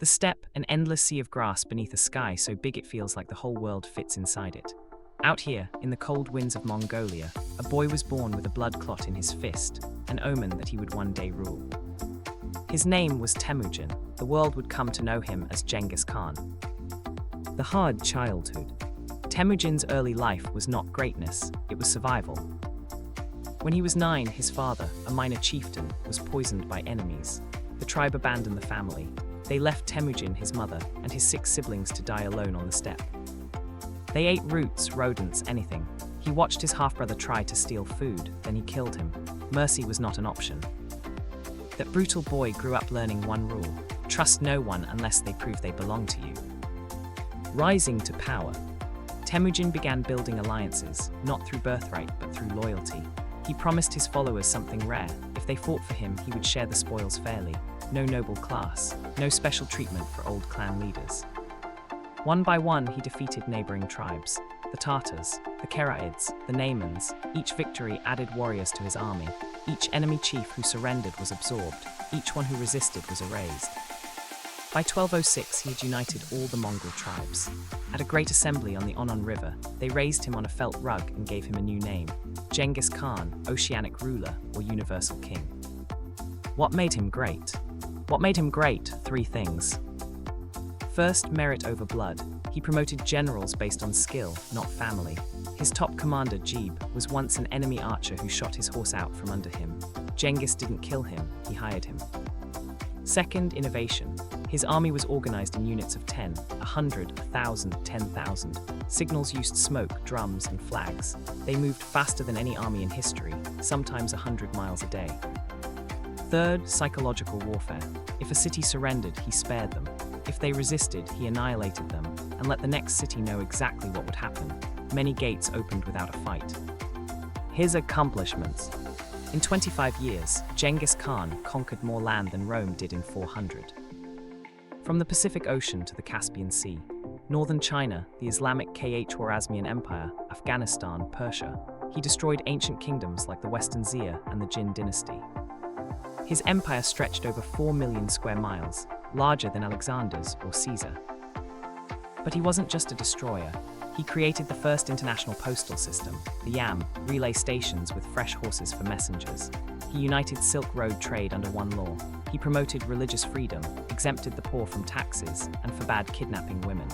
The steppe, an endless sea of grass beneath a sky so big it feels like the whole world fits inside it. Out here, in the cold winds of Mongolia, a boy was born with a blood clot in his fist, an omen that he would one day rule. His name was Temujin. The world would come to know him as Ghenghis-Khan. The hard childhood. Temujin's early life was not greatness, it was survival. When he was 9, his father, a minor chieftain, was poisoned by enemies. The tribe abandoned the family. They left Temujin, his mother, and his 6 siblings to die alone on the steppe. They ate roots, rodents, anything. He watched his half-brother try to steal food, then he killed him. Mercy was not an option. That brutal boy grew up learning one rule: trust no one unless they prove they belong to you. Rising to power. Temujin began building alliances, not through birthright but through loyalty. He promised his followers something rare: if they fought for him, he would share the spoils fairly. No noble class, no special treatment for old clan leaders. One by one, he defeated neighboring tribes: the Tatars, the Karaids, the Naimans. Each victory added warriors to his army. Each enemy chief who surrendered was absorbed. Each one who resisted was erased. By 1206, he had united all the Mongol tribes. At a great assembly on the Onon River, they raised him on a felt rug and gave him a new name: Ghenghis-Khan, Oceanic Ruler, or Universal King. What made him great? What made him great? 3 things. First, merit over blood. He promoted generals based on skill, not family. His top commander, Jeeb, was once an enemy archer who shot his horse out from under him. Genghis didn't kill him, he hired him. Second, innovation. His army was organized in units of 10, 100, 1,000, 10,000. Signals used smoke, drums, and flags. They moved faster than any army in history, sometimes 100 miles a day. Third, psychological warfare. If a city surrendered, he spared them. If they resisted, he annihilated them, and let the next city know exactly what would happen. Many gates opened without a fight. His accomplishments. In 25 years, Genghis Khan conquered more land than Rome did in 400. From the Pacific Ocean to the Caspian Sea, northern China, the Islamic Khwarezmian Empire, Afghanistan, Persia, he destroyed ancient kingdoms like the Western Xia and the Jin dynasty. His empire stretched over 4 million square miles, larger than Alexander's or Caesar. But he wasn't just a destroyer. He created the first international postal system, the Yam, relay stations with fresh horses for messengers. He united Silk Road trade under one law. He promoted religious freedom, exempted the poor from taxes, and forbade kidnapping women.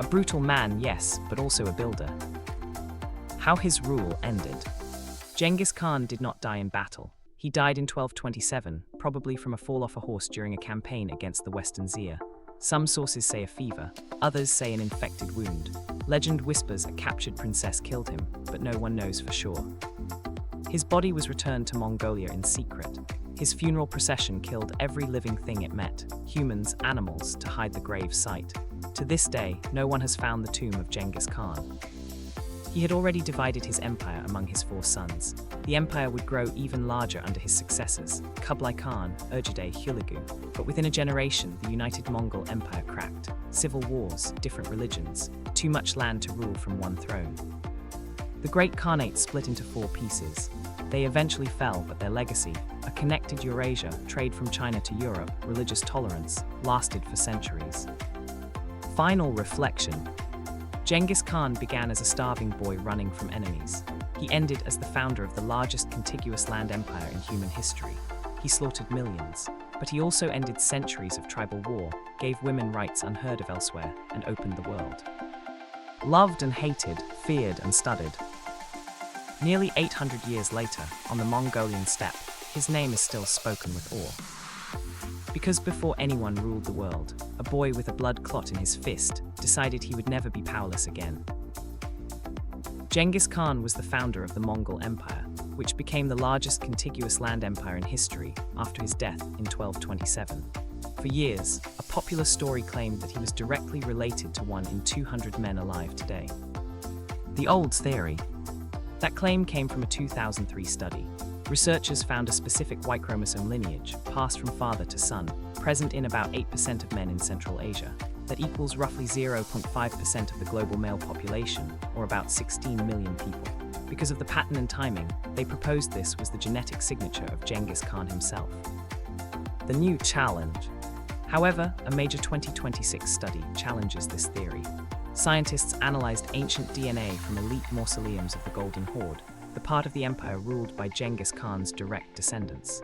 A brutal man, yes, but also a builder. How his rule ended. Genghis Khan did not die in battle. He died in 1227, probably from a fall off a horse during a campaign against the Western Xia. Some sources say a fever, others say an infected wound. Legend whispers a captured princess killed him, but no one knows for sure. His body was returned to Mongolia in secret. His funeral procession killed every living thing it met, humans, animals, to hide the grave site. To this day, no one has found the tomb of Genghis Khan. He had already divided his empire among his 4 sons. The empire would grow even larger under his successors, Kublai Khan, Urgedei, Hulagu. But within a generation, the united Mongol Empire cracked. Civil wars, different religions, too much land to rule from one throne. The Great Khanate split into 4 pieces. They eventually fell, but their legacy, a connected Eurasia, trade from China to Europe, religious tolerance, lasted for centuries. Final reflection. Genghis Khan began as a starving boy running from enemies. He ended as the founder of the largest contiguous land empire in human history. He slaughtered millions, but he also ended centuries of tribal war, gave women rights unheard of elsewhere, and opened the world. Loved and hated, feared and studied. Nearly 800 years later, on the Mongolian steppe, his name is still spoken with awe. Because before anyone ruled the world, a boy with a blood clot in his fist decided he would never be powerless again. Genghis Khan was the founder of the Mongol Empire, which became the largest contiguous land empire in history after his death in 1227. For years, a popular story claimed that he was directly related to 1 in 200 men alive today. The old theory. That claim came from a 2003 study. Researchers found a specific Y chromosome lineage, passed from father to son, present in about 8% of men in Central Asia. That equals roughly 0.5% of the global male population, or about 16 million people. Because of the pattern and timing, they proposed this was the genetic signature of Genghis Khan himself. The new challenge. However, a major 2026 study challenges this theory. Scientists analyzed ancient DNA from elite mausoleums of the Golden Horde, the part of the empire ruled by Ghenghis-Khan's direct descendants.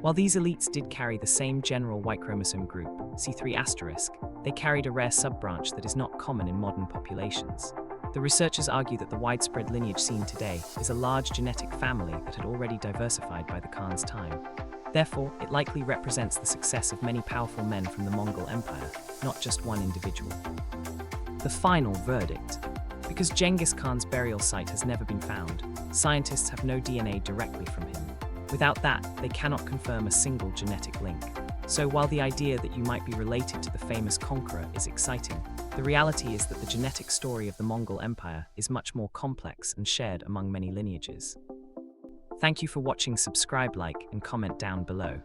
While these elites did carry the same general Y chromosome group, C3*, they carried a rare subbranch that is not common in modern populations. The researchers argue that the widespread lineage seen today is a large genetic family that had already diversified by the Khan's time. Therefore, it likely represents the success of many powerful men from the Mongol Empire, not just one individual. The final verdict. Because Genghis Khan's burial site has never been found, scientists have no DNA directly from him. Without that, they cannot confirm a single genetic link. So while the idea that you might be related to the famous conqueror is exciting, the reality is that the genetic story of the Mongol Empire is much more complex and shared among many lineages. Thank you for watching. Subscribe, like, and comment down below.